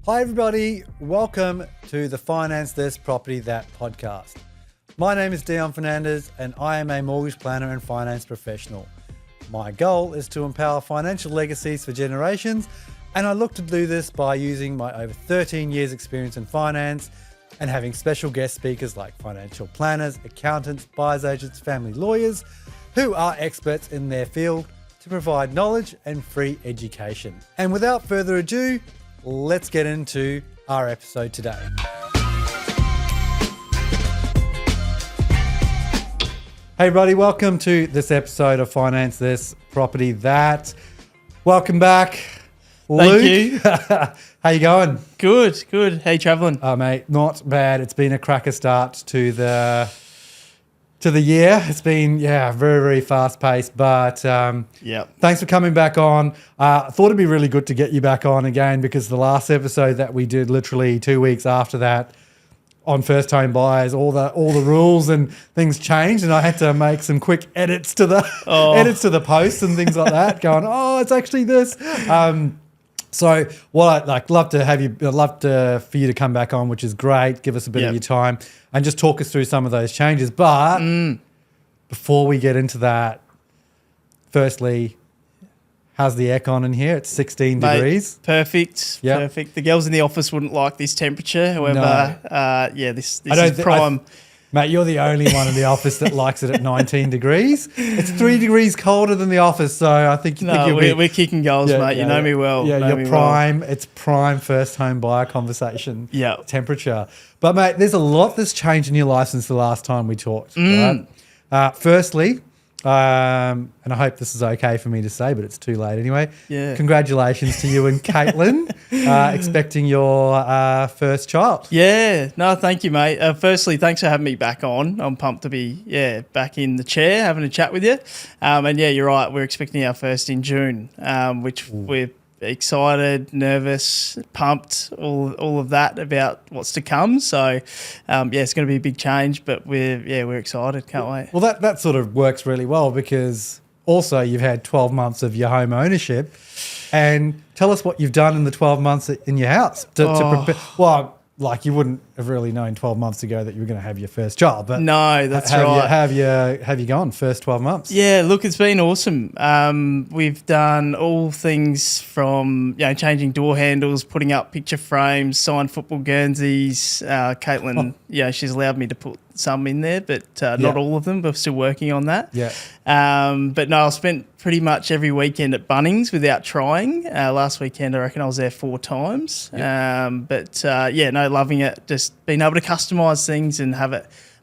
Hi everybody, welcome to the Finance This Property That podcast. My name is Dion Fernandes and I am a mortgage planner and finance professional. My goal is to empower financial legacies for generations, and I look to do this by using my over 13 years experience in finance and having special guest speakers like financial planners, accountants, buyer's agents, family lawyers who are experts in their field to provide knowledge and free education. And without further ado, let's get into our episode today. Hey everybody, welcome to this episode of Finance This Property That. Welcome back, Luke. Thank you. How you going? Good. How you travelling? Oh mate, not bad. It's been a cracker start to the year. It's been, very, very fast paced, but thanks for coming back on. I thought it'd be really good to get you back on again because the last episode that we did literally 2 weeks after that on first home buyers, all the rules and things changed, and I had to make some quick edits to the posts and things like that, going, it's actually this. So what I'd love for you to come back on, which is great. Give us a bit of your time and just talk us through some of those changes. But before we get into that, firstly, how's the aircon in here? It's 16 degrees. Perfect. Yep. Perfect. The girls in the office wouldn't like this temperature. However, this is prime. Mate, you're the only one in the office that likes it at 19 degrees. It's 3 degrees colder than the office, so I think we're kicking goals, mate. You know me well. Yeah, you're prime. Well. It's prime first home buyer conversation temperature. But mate, there's a lot that's changed in your life since the last time we talked. Right? Firstly, and I hope this is okay for me to say, but it's too late anyway. Yeah. Congratulations to you and Caitlin expecting your first child. Yeah. No, thank you, mate. Firstly, thanks for having me back on. I'm pumped to be back in the chair having a chat with you. And you're right. We're expecting our first in June, which we're excited, nervous, pumped, all of that about what's to come. So, it's going to be a big change, but we're excited. Can't wait. Well, that sort of works really well because also you've had 12 months of your home ownership, and tell us what you've done in the 12 months in your house to prepare. Well, like you wouldn't have really known 12 months ago that you were going to have your first child, but no, that's right. Have you gone first 12 months? Yeah, look, it's been awesome. We've done all things from changing door handles, putting up picture frames, signed football guernseys. Caitlin, she's allowed me to put some in there, but not all of them. We're still working on that. Yeah. But no, I spent pretty much every weekend at Bunnings without trying. Last weekend, I reckon I was there 4 times. Yep. Loving it. Just being able to customise things and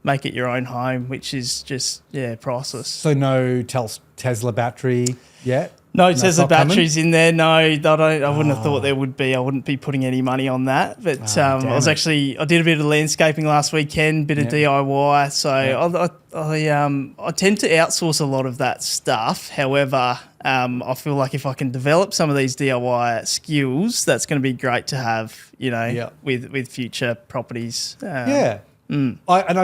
make it your own home, which is just, priceless. So no Tesla battery yet? No Tesla batteries in there. No, I wouldn't have thought there would be. I wouldn't be putting any money on that. But I did a bit of landscaping last weekend, bit of DIY. So I tend to outsource a lot of that stuff. However, I feel like if I can develop some of these DIY skills, that's going to be great to have, with future properties. I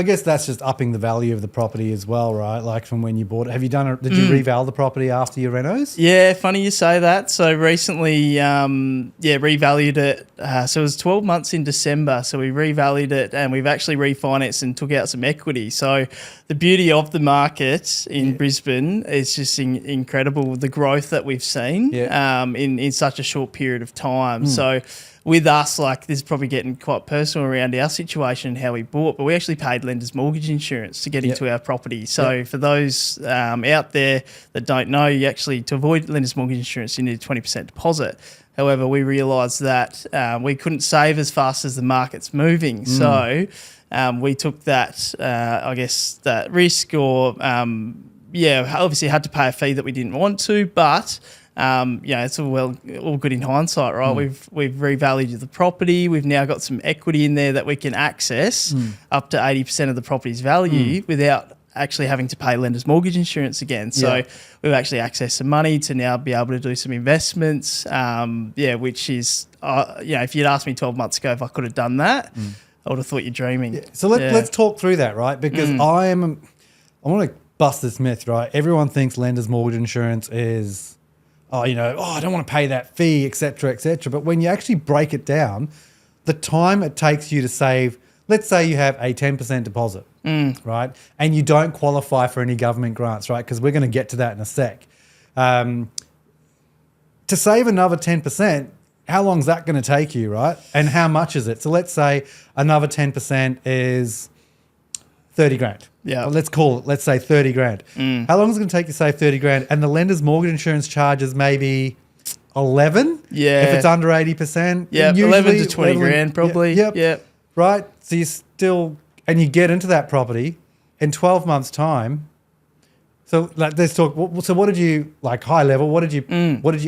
guess that's just upping the value of the property as well, right? Like from when you bought it. Have you did you reval the property after your renos? Yeah, funny you say that. So recently, revalued it. So it was 12 months in December. So we revalued it and we've actually refinanced and took out some equity. So the beauty of the market in Brisbane is just incredible, the growth that we've seen in such a short period of time. So with us, this is probably getting quite personal around our situation and how we bought, but we actually paid lenders mortgage insurance to get into our property. So for those out there that don't know, you actually, to avoid lenders mortgage insurance, you need a 20% deposit. However, we realised that we couldn't save as fast as the market's moving. So we took that, that risk obviously had to pay a fee that we didn't want to, but it's all good in hindsight, right? We've revalued the property. We've now got some equity in there that we can access up to 80% of the property's value without actually having to pay lenders mortgage insurance again. So we've actually accessed some money to now be able to do some investments. Which is, if you'd asked me 12 months ago if I could have done that, I would have thought you're dreaming. Yeah. So let's talk through that, right? Because I want to bust this myth, right? Everyone thinks lenders mortgage insurance is I don't want to pay that fee, et cetera, et cetera. But when you actually break it down, the time it takes you to save, let's say you have a 10% deposit, right? And you don't qualify for any government grants, right? Because we're going to get to that in a sec. To save another 10%, how long is that going to take you, right? And how much is it? So let's say another 10% is 30 grand. Yeah. Well, let's say 30 grand. How long is it going to take you to save 30 grand? And the lender's mortgage insurance charges maybe 11? Yeah. If it's under 80%? Yeah, 11 to 20 grand probably. Yep. Right? So and you get into that property in 12 months' time. So let's talk. So what did you, high level, what did you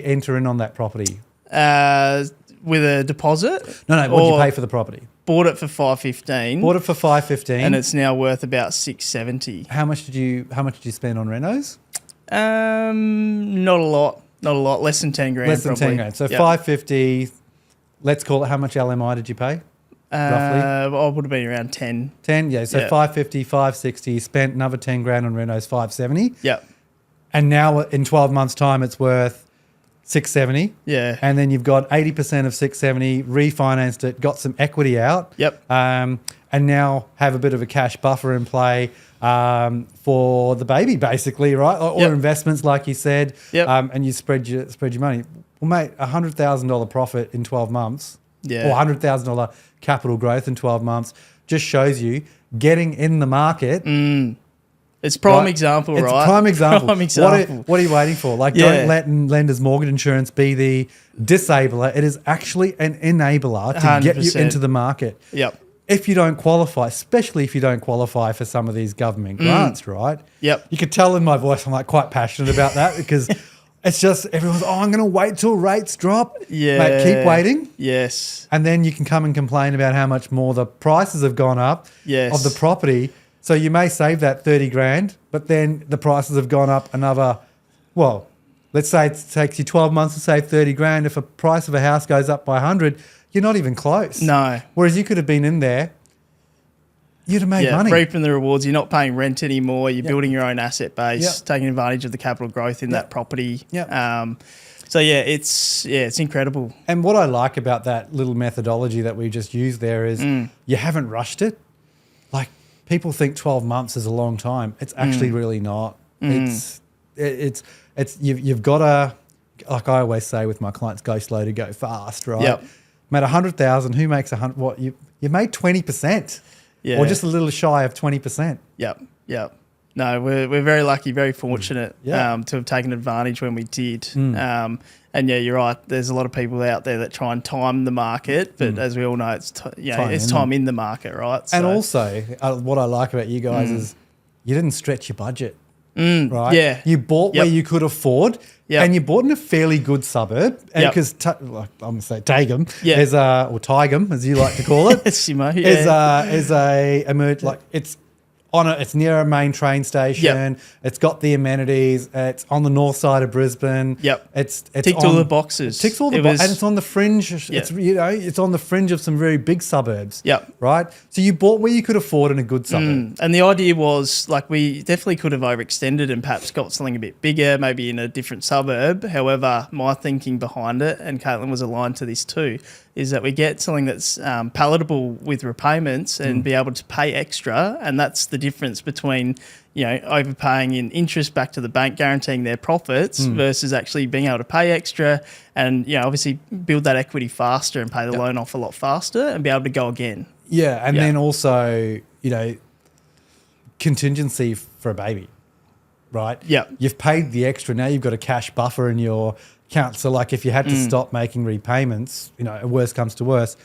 enter in on that property? With a deposit? No. What did you pay for the property? Bought it for $515. Bought it for $515, and it's now worth about $670. How much did you spend on renos? Not a lot. Less than 10 grand. Less than probably. 10 grand. So $550. Let's call it. How much LMI did you pay? Roughly. I would have been around 10. 10. Yeah. So $550, $560. Spent another 10 grand on renos. $570. Yeah. And now in 12 months' time, it's worth $670. Yeah. And then you've got 80% of $670, refinanced it, got some equity out. Yep. And now have a bit of a cash buffer in play for the baby, basically, right? Or investments, like you said. Yep. And you spread your money. Well, mate, $100,000 profit in 12 months. Yeah. Or $100,000 capital growth in 12 months just shows you getting in the market. It's prime example, right? It's prime example. Prime example. What are you waiting for? Don't let lender's mortgage insurance be the disabler. It is actually an enabler to 100%. get you into the market. Yep. If you don't qualify, especially if you don't qualify for some of these government grants, right? Yep. You could tell in my voice I'm quite passionate about that because it's just everyone's, I'm going to wait till rates drop. Yeah. Mate, keep waiting. Yes. And then you can come and complain about how much more the prices have gone up of the property. So you may save that 30 grand, but then the prices have gone up another, let's say it takes you 12 months to save 30 grand. If a price of a house goes up by 100, you're not even close. No. Whereas you could have been in there, you'd have made money. Reaping the rewards. You're not paying rent anymore. You're building your own asset base, taking advantage of the capital growth in that property. So it's incredible. And what I like about that little methodology that we just used there is you haven't rushed it. Like, people think 12 months is a long time. It's actually really not. You've got to, like I always say with my clients, go slow to go fast, right? Yep. Made 100,000. Who makes 100? What you made 20%, or just a little shy of 20%. Yep. No, we're very lucky, very fortunate to have taken advantage when we did. And you're right. There's a lot of people out there that try and time the market, but as we all know, it's time in the market, right? So. And also, what I like about you guys is you didn't stretch your budget, right? Yeah, you bought where you could afford, and you bought in a fairly good suburb. And because I'm going to say Tagum is or Tigum, as you like to call it, is it's near a main train station. It's got the amenities. It's on the north side of Brisbane. It's ticked all the boxes. Ticks all the boxes, and it's on the fringe. It's on the fringe of some very big suburbs. Right. So you bought where you could afford in a good suburb. And the idea was we definitely could have overextended and perhaps got something a bit bigger, maybe in a different suburb. However, my thinking behind it, and Caitlin was aligned to this too, is that we get something that's palatable with repayments and be able to pay extra. And that's the difference between, overpaying in interest back to the bank, guaranteeing their profits versus actually being able to pay extra and, obviously build that equity faster and pay the loan off a lot faster and be able to go again. Yeah. And then also, contingency for a baby, right? Yeah. You've paid the extra. Now you've got a cash buffer in your account. So if you had to stop making repayments, worst comes to worst,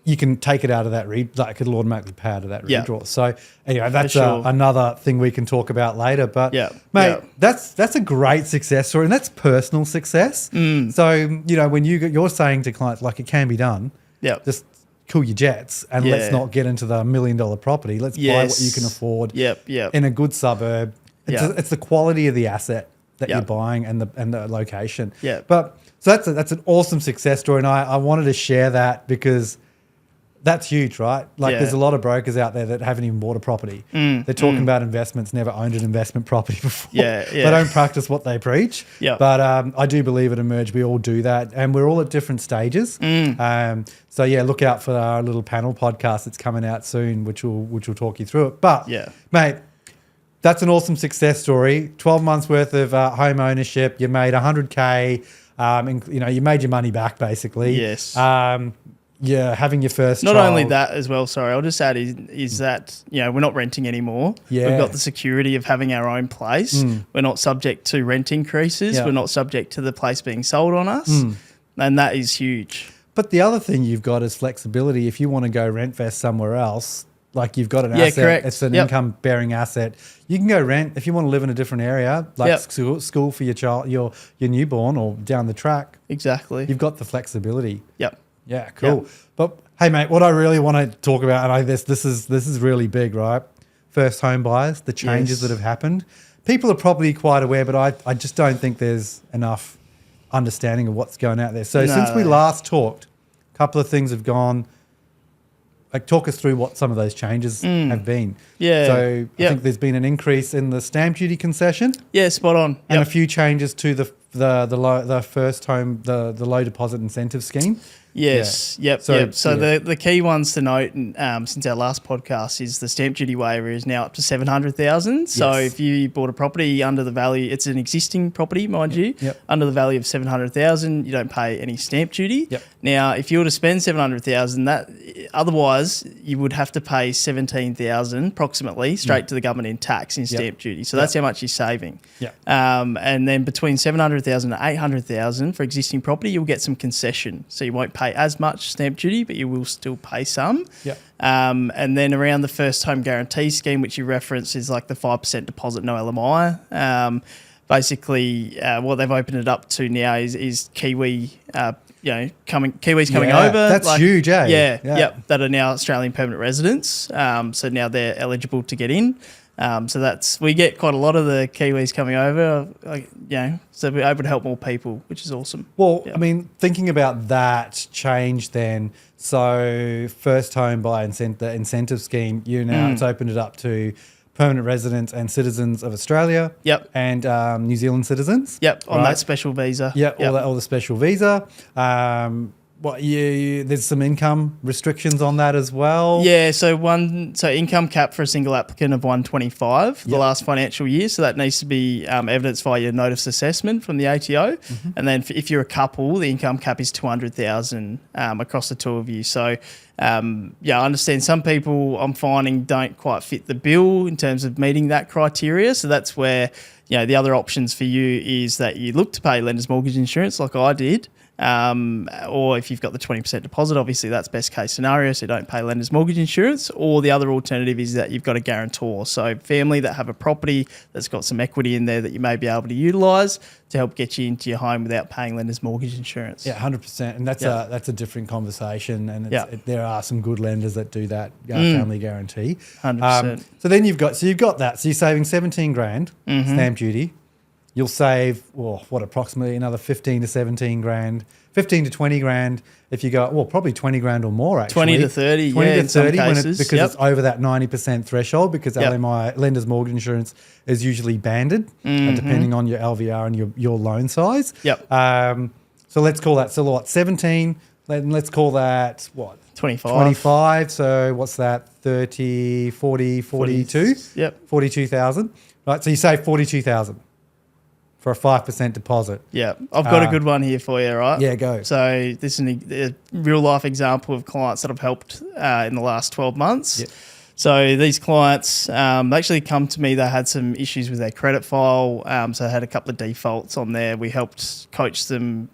you can take it out of that it'll automatically pay out of that redraw. So anyway, that's another thing we can talk about later. But mate, that's a great success story, and that's personal success. So when you're saying to clients it can be done, just cool your jets and let's not get into the $1 million property. Let's buy what you can afford in a good suburb. It's the quality of the asset that you're buying and the location. But so that's an awesome success story, and I wanted to share that because That's huge, right? Like Yeah. there's a lot of brokers out there that haven't even bought a property. They're talking about investments, never owned an investment property before. Yeah, yeah. They don't practice what they preach. Yep. But I do believe at Emerge we all do that, and we're all at different stages. So yeah, look out for our little panel podcast that's coming out soon, which will talk you through it. But Yeah. mate, that's an awesome success story. 12 months worth of home ownership. You made 100K. You made your money back basically. Yes. Yeah, having your first Not child. only that as well, sorry, I'll just add is that, we're not renting anymore. Yeah. We've got the security of having our own place. We're not subject to rent increases. Yeah. We're not subject to the place being sold on us. And that is huge. But the other thing you've got is flexibility. If you want to go rent vest somewhere else, like you've got an asset, correct. it's an Yep. income-bearing asset. You can go rent if you want to live in a different area, like Yep. school for your child, your newborn, or down the track. Exactly. You've got the flexibility. Yep. Yeah, cool. Yep. But hey, mate, what I really want to talk about, and this is really big, right? First home buyers, the changes Yes. that have happened. People are probably quite aware, but I just don't think there's enough understanding of what's going out there. So since we last talked, a couple of things have gone. Like, talk us through what some of those changes have been. Yeah. So I Yep. think there's been an increase in the stamp duty concession Yeah, spot on. and a Yep. few changes to the first home, the low deposit incentive scheme. Yes. Yeah. Yep. So, Yep. So yeah. the key ones to note, since our last podcast, is the stamp duty waiver is now up to 700,000. So Yes. if you bought a property under the value, it's an existing property, mind you, Yep. under the value of 700,000, you don't pay any stamp duty. Yep. Now, if you were to spend 700,000, that otherwise you would have to pay 17,000 approximately straight to the government in tax in stamp duty. So that's how much you're saving. Yeah. And then between 700,000 and 800,000 for existing property, you'll get some concession. So you won't pay as much stamp duty, but you will still pay some. Yeah. And then around the first home guarantee scheme, which you reference, is like the 5% deposit, no LMI. Basically, what they've opened it up to now is Kiwi, Kiwis coming Yeah, over. that's huge, eh? Yeah, Yeah. yep, that are now Australian permanent residents. So now they're eligible to get in. So we get quite a lot of the Kiwis coming over, so we're able to help more people, which is awesome. Well, Yeah. I mean, thinking about that change then, so first home buyer the incentive scheme, it's opened it up to permanent residents and citizens of Australia. Yep. And New Zealand citizens. Yep, on right? that special visa. Yeah, Yep. all the special visa. There's some income restrictions on that as well. Yeah, so income cap for a single applicant of 125 for the last financial year. So that needs to be evidenced via your notice assessment from the ATO. And then if you're a couple, the income cap is 200,000 across the two of you. So I understand some people I'm finding don't quite fit the bill in terms of meeting that criteria. So that's where the other options for you is that you look to pay lender's mortgage insurance like I did. Or if you've got the 20% deposit, obviously that's best case scenario, so you don't pay lender's mortgage insurance. Or the other alternative is that you've got a guarantor. So family that have a property that's got some equity in there that you may be able to utilise to help get you into your home without paying lender's mortgage insurance. Yeah, 100%. And that's a different conversation. And there are some good lenders that do that family guarantee. 100%. So then you've got that. So you're saving 17 grand stamp duty. You'll save, approximately another 15 to 17 grand, 15 to 20 grand if you go, probably 20 grand or more actually. 20 to 30, 20 to in some 30 cases. because it's over that 90% threshold because Yep. LMI, lender's mortgage insurance, is usually banded depending on your LVR and your loan size. Yep. So let's call that, 17, let's call that, 25. 25, so what's that, 30, 40, 42? Yep. 42,000, right? So you save 42,000 for a 5% deposit. Yeah, I've got a good one here for you, right? Yeah, go. So this is a real life example of clients that I've helped in the last 12 months. Yep. So these clients actually come to me, they had some issues with their credit file. So they had a couple of defaults on there. We helped coach them,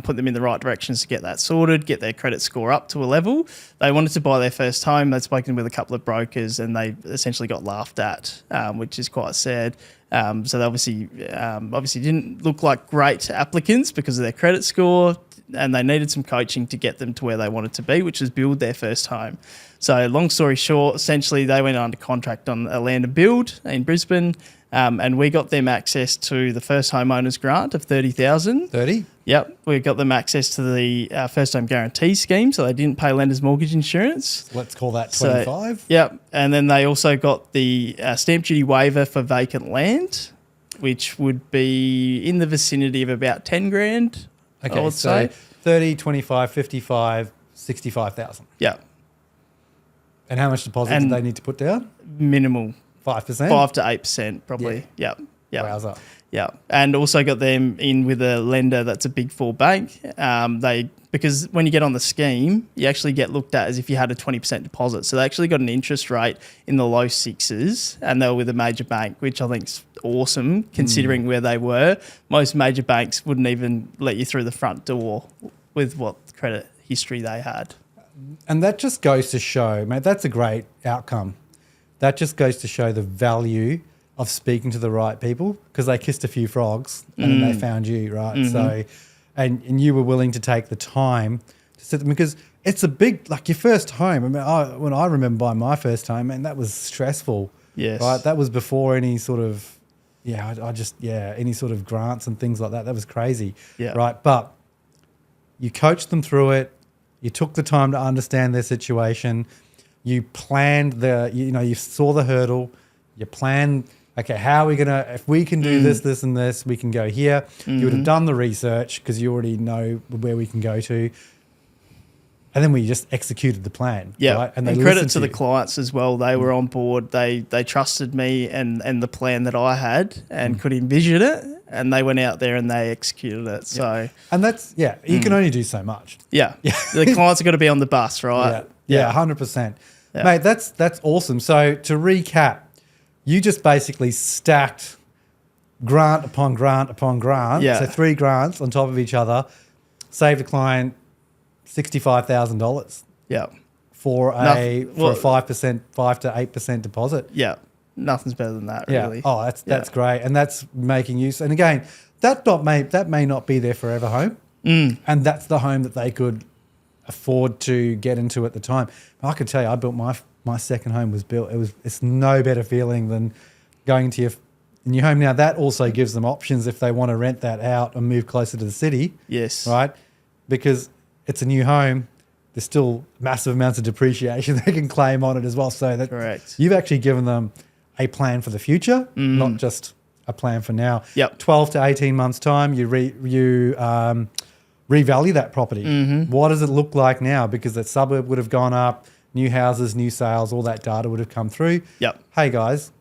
put them in the right directions to get that sorted, get their credit score up to a level. They wanted to buy their first home. They'd spoken with a couple of brokers and they essentially got laughed at, which is quite sad. So they obviously didn't look like great applicants because of their credit score, and they needed some coaching to get them to where they wanted to be, which was build their first home. So long story short, essentially they went under contract on a land and build in Brisbane, and we got them access to the first homeowners grant of 30,000. 30? Yep, we got them access to the first home guarantee scheme, so they didn't pay lenders mortgage insurance. Let's call that 25. Yep, and then they also got the stamp duty waiver for vacant land, which would be in the vicinity of about 10 grand. Okay, I would so say 30, 25, 55, 65,000. Yeah, And how much deposit did they need to put down? minimal, 5%? 5 to 8% probably. Yep. Wowza. Yeah, and also got them in with a lender that's a Big Four bank. Because when you get on the scheme, you actually get looked at as if you had a 20% deposit. So they actually got an interest rate in the low sixes, and they were with a major bank, which I think's awesome considering where they were. Most major banks wouldn't even let you through the front door with what credit history they had. And that just goes to show, mate, that's a great outcome. That just goes to show the value of speaking to the right people, because they kissed a few frogs and then they found you, right? Mm-hmm. So, and you were willing to take the time to sit them, because it's a big, like your first home. I mean, when I remember buying my first home, man, that was stressful. Yes. Right. That was before any sort of, any sort of grants and things like that. That was crazy. Yeah. Right. But you coached them through it. You took the time to understand their situation. You planned you saw the hurdle. You planned, okay, how are we going to, if we can do this, this, and this, we can go here. You would have done the research because you already know where we can go to. And then we just executed the plan. Yeah. Right? And credit to the clients as well. They were on board. They trusted me and the plan that I had and could envision it. And they went out there and they executed it. So, and that's, you can only do so much. Yeah. The clients have got to be on the bus, right? Yeah, 100%. Yeah. Mate, that's awesome. So to recap, you just basically stacked grant upon grant upon grant. Yeah. So 3 grants on top of each other, saved a client $65,000. Yeah. For a 5%, 5 to 8% deposit. Yeah. Nothing's better than that, really. Oh, that's great. And that's making use. And again, that may not be their forever home. And that's the home that they could afford to get into at the time. I can tell you, I built my second home was built. It's no better feeling than going into your new home. Now that also gives them options if they want to rent that out and move closer to the city. Yes. Right? Because it's a new home. There's still massive amounts of depreciation they can claim on it as well. So that correct. You've actually given them a plan for the future, not just a plan for now. Yep. 12 to 18 months time, you revalue that property. What does it look like now? Because that suburb would have gone up, new houses, new sales, all that data would have come through. Yep. Hey guys,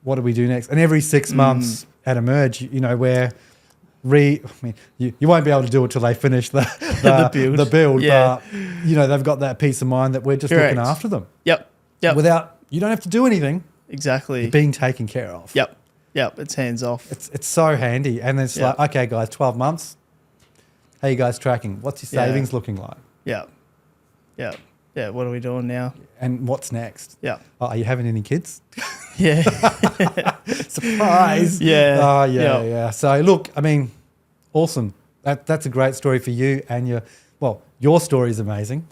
what do we do next? And every 6 months at Emerge, where you won't be able to do it till they finish the build. Yeah. But they've got that peace of mind that we're just looking after them. Yep. You don't have to do anything. Exactly. You're being taken care of. Yep. It's hands off. It's so handy. And it's like, okay, guys, 12 months. How you guys tracking? What's your savings looking like? Yeah. What are we doing now? And what's next? Yeah. Oh, are you having any kids? Yeah. Surprise. Yeah. Oh, yeah. So look, I mean, awesome. That's a great story for you and your story is amazing.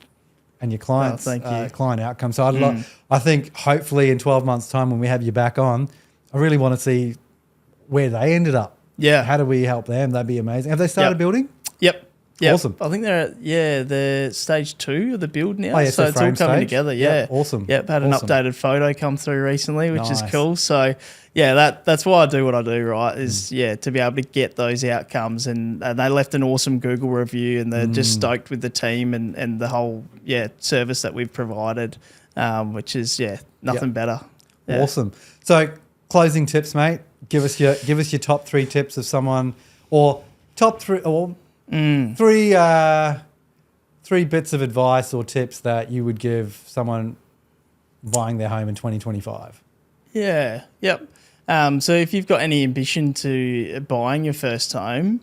And your clients, client outcome. So I think hopefully in 12 months' time when we have you back on, I really want to see where they ended up. Yeah. How do we help them? That'd be amazing. Have they started building? Yep. Awesome. I think they're stage 2 of the build now. Oh, yeah, so it's all coming together. Yeah. Awesome. Yep. Had an updated photo come through recently, which is cool. So that's why I do what I do, right? Is to be able to get those outcomes. And they left an awesome Google review and they're just stoked with the team and the whole service that we've provided, which is nothing better. Yeah. Awesome. So closing tips, mate. Give us your top 3 tips of someone, or top 3 or 3 bits of advice or tips that you would give someone buying their home in 2025. Yeah. Yep. So if you've got any ambition to buying your first home,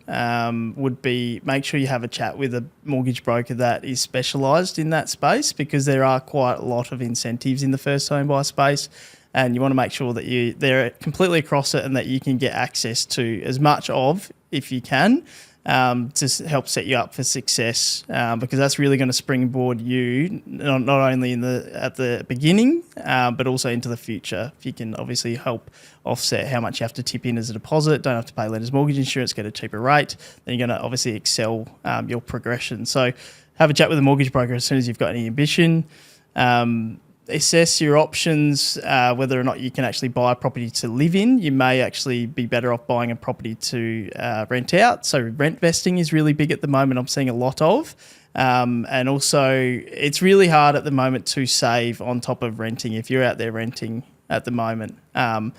would be make sure you have a chat with a mortgage broker that is specialised in that space, because there are quite a lot of incentives in the first home buy space, and you want to make sure that they're completely across it and that you can get access to as much of, if you can, to help set you up for success, because that's really going to springboard you not only at the beginning, but also into the future. If you can obviously help offset how much you have to tip in as a deposit, don't have to pay lender's mortgage insurance, get a cheaper rate, then you're going to obviously excel your progression. So have a chat with a mortgage broker as soon as you've got any ambition. Assess your options, whether or not you can actually buy a property to live in. You may actually be better off buying a property to rent out. So rent vesting is really big at the moment. I'm seeing a lot of. And also it's really hard at the moment to save on top of renting if you're out there renting at the moment. And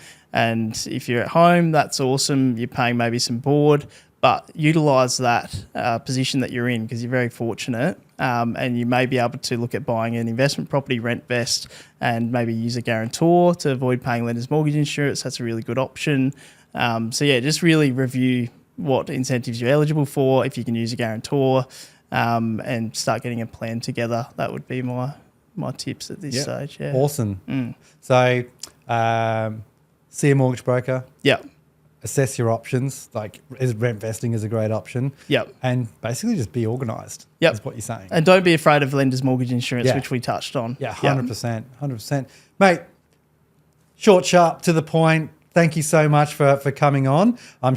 if you're at home, that's awesome. You're paying maybe some board, but utilise that position that you're in because you're very fortunate. And you may be able to look at buying an investment property, rent vest, and maybe use a guarantor to avoid paying lender's mortgage insurance. That's a really good option. So yeah, just really review what incentives you're eligible for, if you can use a guarantor, and start getting a plan together. That would be my tips at this stage. Yeah. Awesome. So see a mortgage broker. Yeah. Assess your options, like rent vesting is a great option. Yep. And basically just be organised. Yep. Is what you're saying. And don't be afraid of lender's mortgage insurance, which we touched on. Yeah, 100%. 100%. Mate, short, sharp, to the point. Thank you so much for coming on. I'm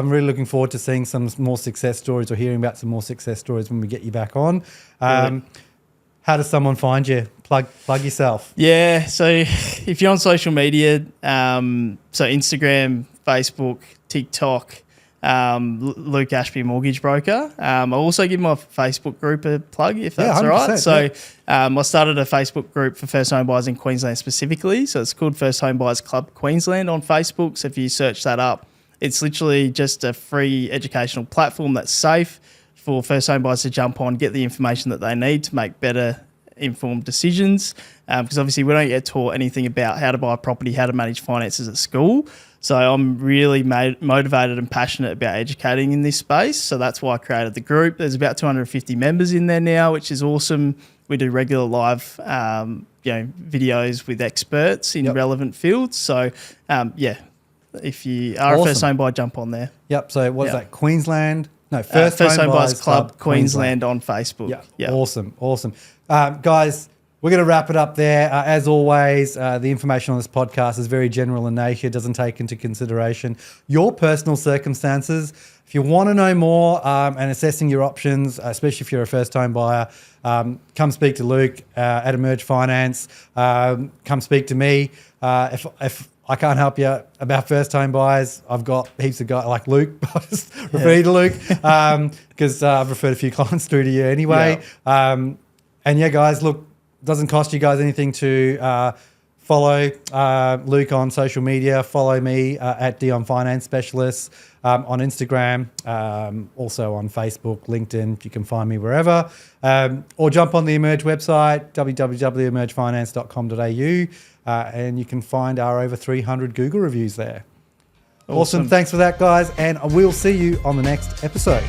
really looking forward to seeing some more success stories or hearing about some more success stories when we get you back on. How does someone find you? Plug yourself. Yeah, so if you're on social media, so Instagram, Facebook, TikTok, Luke Ashby Mortgage Broker. I'll also give my Facebook group a plug if that's all right. So I started a Facebook group for first home buyers in Queensland specifically. So it's called First Home Buyers Club Queensland on Facebook. So if you search that up, it's literally just a free educational platform that's safe for first home buyers to jump on, get the information that they need to make better informed decisions. Because obviously we don't get taught anything about how to buy a property, how to manage finances at school. So I'm really motivated and passionate about educating in this space. So that's why I created the group. There's about 250 members in there now, which is awesome. We do regular live videos with experts in relevant fields. So if you are a first home buyer, jump on there. Yep. So what is that? Queensland? No, First Home Buyers Club Queensland on Facebook. Yeah. Awesome. Guys, we're going to wrap it up there. As always, the information on this podcast is very general in nature, doesn't take into consideration your personal circumstances. If you want to know more and assessing your options, especially if you're a first-time buyer, come speak to Luke at Emerge Finance. Come speak to me. If I can't help you about first-time buyers, I've got heaps of guys like Luke. I'll just refer you to Luke because I've referred a few clients through to you anyway. And guys, look, doesn't cost you guys anything to follow Luke on social media. Follow me at Dion Finance Specialists on Instagram, also on Facebook, LinkedIn. You can find me wherever. Or jump on the Emerge website, www.emergefinance.com.au, and you can find our over 300 Google reviews there. Awesome. Thanks for that, guys, and we'll see you on the next episode.